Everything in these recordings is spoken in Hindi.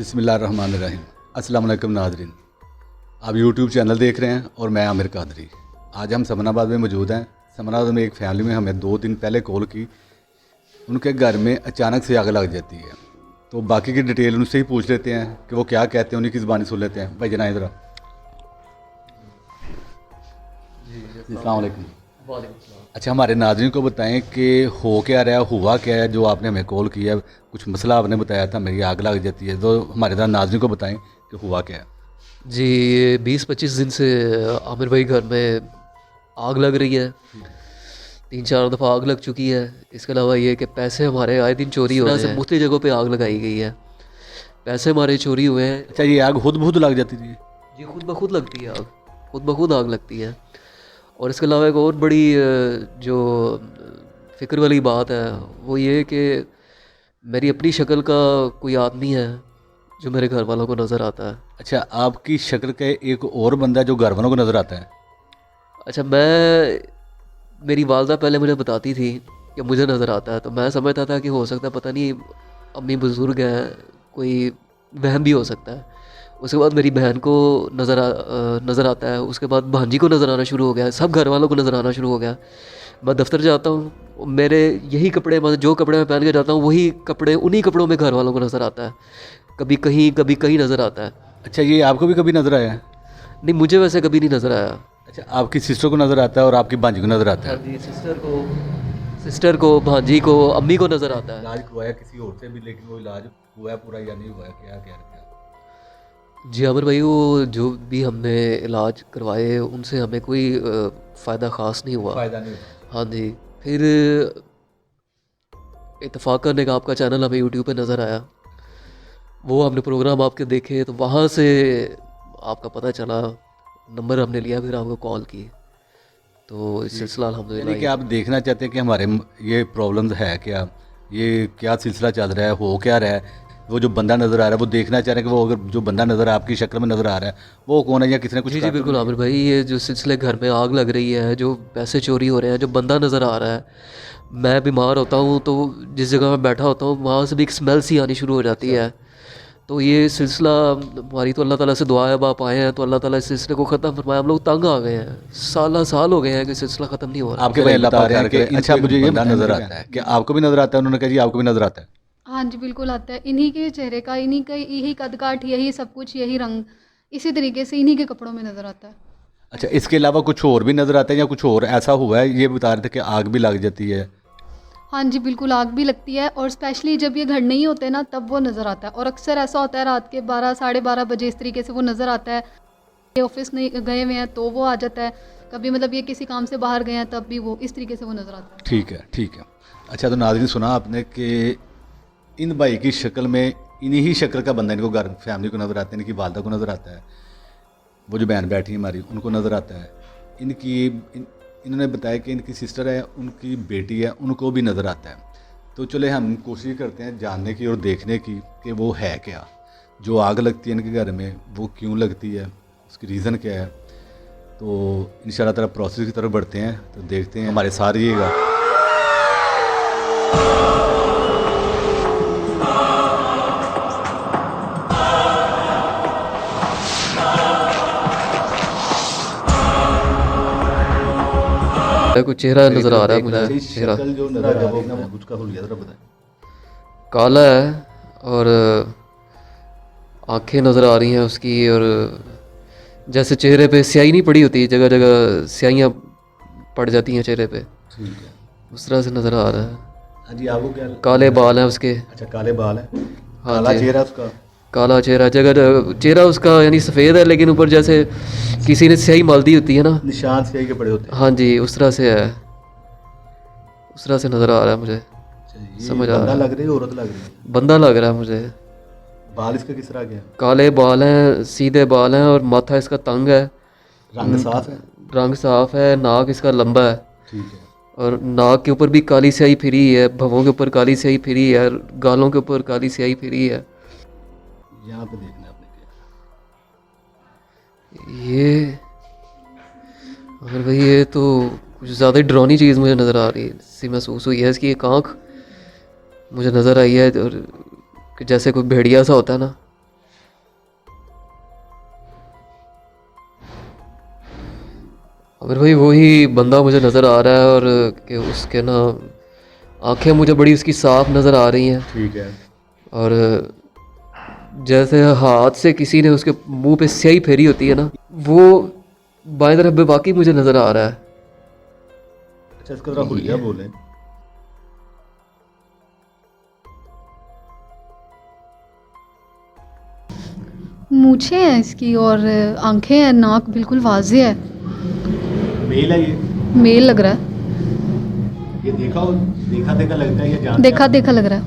बिस्मिल्लाहिर्रहमानिर्रहीम। अस्सलाम वालेकुम नाज़रीन, आप यूट्यूब चैनल देख रहे हैं और मैं आमिर कादरी। आज हम समनाबाद में मौजूद हैं। समनाबाद में एक फैमिली में हमें 2 दिन पहले कॉल की, उनके घर में अचानक से आग लग जाती है। तो बाकी की डिटेल उनसे ही पूछ लेते हैं कि वो क्या कहते हैं, उन्हीं की ज़बानी सुन लेते हैं। भाई जनाब ज़रा। अस्सलाम वालेकुम। अच्छा, हमारे नाज़रीन को बताएं कि हो क्या रहा है, हुआ क्या है जो आपने हमें कॉल किया। कुछ मसला आपने बताया था मेरी आग लग जाती है, तो हमारे नाज़रीन को बताएं कि हुआ क्या है। जी, ये 20-25 दिन से आमिर भाई घर में आग लग रही है। 3-4 दफ़ा आग लग चुकी है। इसके अलावा ये कि पैसे हमारे आए दिन चोरी हो रहे हैं। मुख्तलिफ जगहों पे आग लगाई गई है, पैसे हमारे चोरी हुए हैं। अच्छा, ये आग खुद बहुत लग जाती थी? जी, खुद ब खुद लगती है आग, खुद ब खुद आग लगती है। और इसके अलावा एक और बड़ी जो फ़िक्र वाली बात है वो ये कि मेरी अपनी शक्ल का कोई आदमी है जो मेरे घर वालों को नज़र आता है। अच्छा, आपकी शक्ल का एक और बंदा जो घर वालों को नज़र आता है? अच्छा, मेरी वालदा पहले मुझे बताती थी कि मुझे नज़र आता है, तो मैं समझता था कि हो सकता है पता नहीं अम्मी बुज़ुर्ग हैं, कोई वहम भी हो सकता है। उसके बाद मेरी बहन को नज़र आता है, उसके बाद भांजी को नज़र आना शुरू हो गया, सब घर वालों को नज़र आना शुरू हो गया। मैं दफ्तर जाता हूँ, मेरे यही कपड़े, मतलब जो कपड़े मैं पहन के जाता हूँ वही कपड़े, उन्हीं कपड़ों में घर वालों को नज़र आता है। कभी कहीं नज़र आता है। अच्छा, ये आपको भी कभी नज़र आया है? नहीं, मुझे वैसे कभी नहीं नज़र आया। अच्छा, आपकी सिस्टर को नज़र आता है और आपकी भांजी को नज़र आता है? हाँ जी, सिस्टर को, भांजी को, अम्मी को नज़र आता है। इलाज करवाया किसी और से भी, लेकिन वो इलाज हुआ है पूरा या नहीं हुआ है, क्या कह रहे थे? जी आमिर भाई, वो जो भी हमने इलाज करवाए उनसे हमें कोई फ़ायदा ख़ास नहीं हुआ। फ़ायदा नहीं हुआ? हाँ जी। फिर इत्तेफाकन एक आपका चैनल हमें यूट्यूब पे नज़र आया, वो हमने प्रोग्राम आपके देखे, तो वहाँ से आपका पता चला, नंबर हमने लिया, फिर आपको कॉल की, तो इस सिलसिला यानी अल्हम्दुलिल्लाह। कि आप देखना चाहते हैं कि हमारे ये प्रॉब्लम्स है क्या, ये क्या सिलसिला चल रहा है, हो क्या रहा है। वो जो बंदा नज़र आ रहा है वो देखना चाह रहे हैं कि वो अगर जो बंदा नज़र आपकी शक्ल में नज़र आ रहा है वो कौन है, या किसी ने कुछ जी कहा तो बिल्कुल नहीं? आमिर भाई, ये जो सिलसिले घर में आग लग रही है, जो पैसे चोरी हो रहे हैं, जो बंदा नज़र आ रहा है, मैं बीमार होता हूँ तो जिस जगह मैं बैठा होता हूँ वहाँ से भी एक स्मेल सी आनी शुरू हो जाती है। तो ये सिलसिला, हमारी तो अल्लाह ताला से दुआ है, अब आप आए हैं तो अल्लाह ताला इस सिलसिले को ख़त्म फरमाए। हम लोग तंग आ गए हैं, साल हो गए हैं कि सिलसिला ख़त्म नहीं हो रहा। आपके भाई बता रहे हैं कि अच्छा मुझे ये बंदा नज़र आता है, क्या आपको भी नज़र आता है? उन्होंने कहा जी आपको भी नज़र आता है। हाँ जी, बिल्कुल आता है। इन्हीं के चेहरे का, इन्हीं का यही कद-काठ, यही सब कुछ, यही रंग, इसी तरीके से इन्हीं के कपड़ों में नज़र आता है। अच्छा, इसके अलावा कुछ और भी नज़र आता है या कुछ और ऐसा हुआ है? ये बता रहे थे कि आग भी लग जाती है। हाँ जी, बिल्कुल आग भी लगती है, और स्पेशली जब ये घर नहीं होते ना तब वो नज़र आता है। और अक्सर ऐसा होता है रात के 12 साढ़े 12 बजे इस तरीके से वो नज़र आता है। ये ऑफिस नहीं गए हुए हैं तो वो आ जाता है, कभी मतलब ये किसी काम से बाहर गए हैं तब भी वो इस तरीके से वो नज़र आता है। ठीक है, ठीक है। अच्छा, तो नाज़रीन सुना आपने कि इन भाई की शक्ल में इन्हीं ही शक्ल का बंदा इनको घर फैमिली को नज़र आता है, इनकी वालदा को नज़र आता है, वो जो बहन बैठी है हमारी उनको नज़र आता है, इन्होंने बताया कि इनकी सिस्टर है, उनकी बेटी है, उनको भी नज़र आता है। तो चले हम कोशिश करते हैं जानने की और देखने की कि वो है क्या, जो आग लगती है इनके घर में वो क्यों लगती है, उसकी रीज़न क्या है। तो इंशाल्लाह ताला प्रोसेस की तरफ बढ़ते हैं, तो देखते हैं, हमारे साथ रहिएगा। कुछ चेहरा नज़र आ रहा है मुझे, चेहरा शक्ल जो नज़र आ रही है ना, उसका हुलिया ज़रा बताएं। काला है और आंखें नज़र आ रही हैं उसकी, और जैसे चेहरे पे स्याही नहीं पड़ी होती, जगह जगह स्याहियाँ पड़ जाती हैं चेहरे पे, ठीक है। उस तरह से नज़र आ रहा है। हाँ जी, आपको क्या? काले बाल हैं उसके। अच्छा, काले बाल है, हाँ काला जी। चेहरा उसका। काला चेहरा, जगह चेहरा उसका यानी सफ़ेद है, लेकिन ऊपर जैसे किसी ने स्याही मल दी होती है ना, निशान स्याही के पड़े होते हैं। हाँ जी, उस तरह से है, उस तरह से नज़र आ रहा है मुझे। ये समझ आ बंदा रहा है, लग रही है, औरत लग रही है? बंदा लग रहा है मुझे। बाल इसका किस तरह के हैं? काले बाल हैं, सीधे बाल हैं, और माथा इसका तंग है, रंग साफ है? रंग साफ है, नाक इसका लंबा है, ठीक है। और नाक के ऊपर भी काली स्याही फिरी है, भवों के ऊपर काली स्याही फिरी है, गालों के ऊपर काली स्याही फिरी है। यहाँ पे देखना है आपने क्या? ये अगर भाई, ये तो कुछ ज़्यादा ही डरावनी चीज़ मुझे नज़र आ रही है, सी महसूस हुई है। इसकी एक आँख मुझे नज़र आई है, और कि जैसे कोई भेड़िया सा होता है ना, अगर भाई वही बंदा मुझे नज़र आ रहा है, और कि उसके ना आंखें मुझे बड़ी उसकी साफ नज़र आ रही हैं, ठीक है। और जैसे हाथ से किसी ने उसके मुंह पे स्याही फेरी होती है ना, वो बाएं तरफ पे वाकई मुझे नज़र आ रहा है। अच्छा, इसका ज़रा हुलिया बोलें। मूछें हैं इसकी और आंखें हैं, नाक बिल्कुल वाज़े है, मेल है ये? मेल लग रहा है, ये देखा देखा लगता है, ये देखा देखा लग रहा है,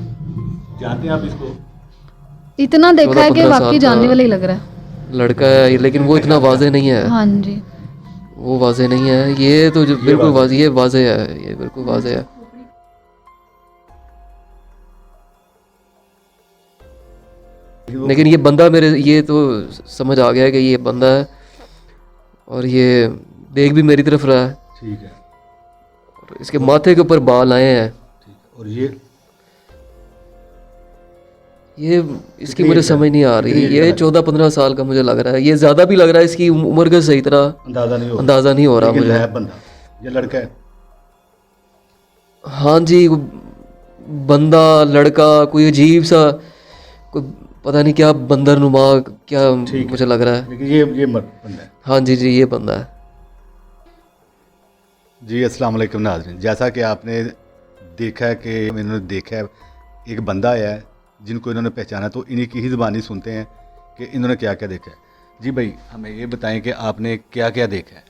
जानते हैं आप इसको? इतना देखा है कि 14-15 साल वाकई का जानने वाला ही लग रहा है। लड़का है ये, लेकिन वो इतना वाजे नहीं है। हाँ जी। वो वाजे नहीं है, ये तो जो बिल्कुल वाजे, ये वाजे है, ये बिल्कुल वाजे है। लेकिन ये बंदा मेरे, ये तो समझ आ गया है कि ये बंदा है, और ये देख भी मेरी तरफ रहा है, ठीक है। और इसके माथे के ऊपर बाल आए हैं। ठीक है। और ये इसकी कितनी मुझे एज का? समझ नहीं आ कितनी रही, एज ये का? 14-15 साल का मुझे लग रहा है, ये ज़्यादा भी लग रहा है, इसकी उम्र का सही तरह अंदाज़ा नहीं हो रहा मुझे। है बंदा, ये लड़का है? हाँ जी, बंदा लड़का, कोई अजीब सा, कोई पता नहीं क्या बंदर नुमा क्या मुझे लग रहा है। लेकिन ये बंदा है। हाँ जी जी, ये बंदा है। जी अस्सलाम वालेकुम नाज़रीन, जैसा कि आपने देखा है कि इन्होंने देखा है एक बंदा आया है जिनको इन्होंने पहचाना, तो इन्हीं की ही ज़बानी सुनते हैं कि इन्होंने क्या क्या देखा है। जी भाई, हमें ये बताएं कि आपने क्या क्या देखा है।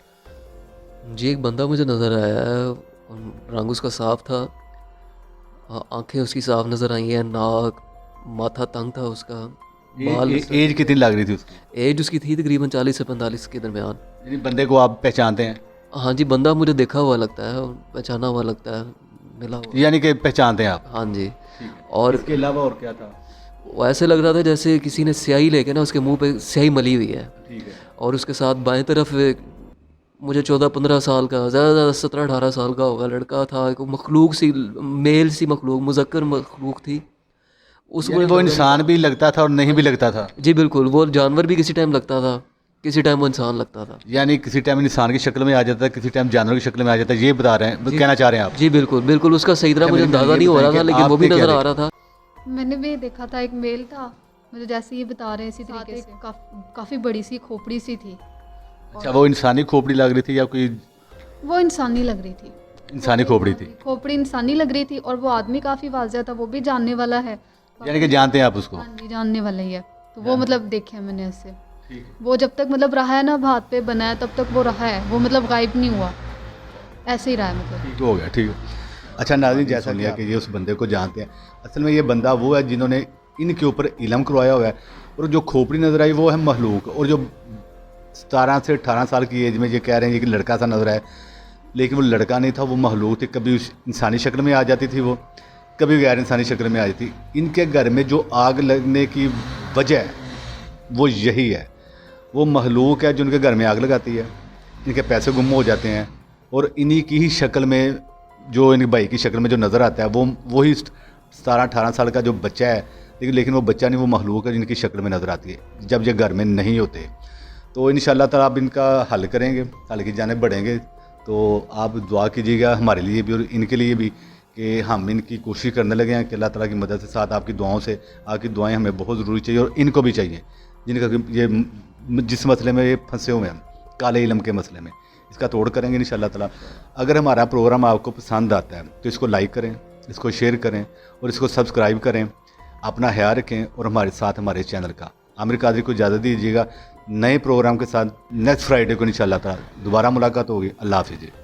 जी, एक बंदा मुझे नज़र आया है, रंग उसका साफ था, आंखें उसकी साफ नज़र आई हैं, नाक, माथा तंग था उसका, बाल। एज कितनी लग रही थी उसकी? एज उसकी थी तकरीबन 40 से 45 के दरमियान। यानी बंदे को आप पहचानते हैं? हाँ जी, बंदा मुझे देखा हुआ लगता है, पहचाना हुआ लगता है, मिला हुआ। यानी कि पहचानते हैं आप? हाँ जी। और इसके अलावा और क्या था? वो ऐसे लग रहा था जैसे किसी ने स्याही लेके ना उसके मुंह पे स्याही मली हुई है, ठीक है। और उसके साथ बाएं तरफ मुझे 14-15 साल का, ज़्यादा ज़्यादा 17-18 साल का होगा, लड़का था, एक मखलूक सी, मेल सी मखलूक, मुज़क्कर मखलूक थी। यानी वो इंसान भी लगता था और नहीं भी लगता था? जी बिल्कुल, वो जानवर भी किसी टाइम लगता था, किसी टाइम वो इंसान लगता था। यानी किसी टाइम इंसान की शक्ल में आ जाता है, किसी टाइम जानवर की शक्ल में आ जाता है, ये बता रहे हैं, कहना चाह रहे हैं आप? जी बिल्कुल बिल्कुल, उसका सही तरह मुझे अंदाज़ा नहीं हो रहा था, लेकिन वो भी नज़र आ रहा था। मैंने भी देखा था, एक मेल था, मुझे जैसे ये बता रहे हैं इसी तरीके से, काफ़ी बड़ी सी खोपड़ी सी थी। अच्छा, वो इंसानी खोपड़ी लग रही थी या कोई? वो इंसानी लग रही थी, इंसानी खोपड़ी थी। खोपड़ी इंसानी लग रही थी, और वो आदमी काफ़ी वाज़ेह था, वो भी जानने वाला है। यानी कि जानते हैं आप उसको? हाँ जी, जानने वाला ही है, तो वो मतलब देखे हैं मैंने ऐसे। वो जब तक मतलब रहा है ना, हाथ पे बना है, तब तक वो रहा है, वो मतलब गायब नहीं हुआ, ऐसे ही रहा है मतलब। ठीक हो गया, ठीक है। अच्छा नाज़रीन, जैसा लिया कि ये उस बंदे को जानते हैं, असल में ये बंदा वो है जिन्होंने इनके ऊपर इल्म करवाया हुआ है, और जो खोपड़ी नज़र आई वो है महलूक, और जो 17 से 18 साल की एज में ये कह रहे हैं कि लड़का सा नज़र आया, लेकिन वो लड़का नहीं था, वो महलूक थी। कभी इंसानी शक्ल में आ जाती थी वो, कभी गैर इंसानी शक्ल में आ जाती थी। इनके घर में जो आग लगने की वजह है वो यही है, वो महलूक है जो उनके घर में आग लगाती है, इनके पैसे गुम हो जाते हैं, और इन्हीं की ही शक्ल में, जो इनके भाई की शक्ल में जो नज़र आता है, वो वही 17-18 साल का जो बच्चा है, लेकिन वो बच्चा नहीं, वो महलूक है जिनकी शक्ल में नज़र आती है जब ये घर में नहीं होते। तो इंशाअल्लाह ताला आप इनका हल करेंगे, हल की जानिब बढ़ेंगे, तो आप दुआ कीजिएगा हमारे लिए भी और इनके लिए भी, कि हम इनकी कोशिश करने लगे हैं कि अल्लाह ताला की मदद से, साथ आपकी दुआओं से, आपकी दुआएं हमें बहुत ज़रूरी चाहिए, और इनको भी चाहिए जिनका ये जिस मसले में ये फंसे हुए हैं, काले इल्म के मसले में, इसका तोड़ करेंगे इंशाअल्लाह ताला। अगर हमारा प्रोग्राम आपको पसंद आता है तो इसको लाइक करें, इसको शेयर करें, और इसको सब्सक्राइब करें। अपना ख्याल रखें, और हमारे साथ हमारे चैनल का आमिर कादरी को इजाज़त दीजिएगा। नए प्रोग्राम के साथ नेक्स्ट फ्राइडे को इंशाअल्लाह ताला दोबारा मुलाकात होगी। अल्लाह हाफ़िज़।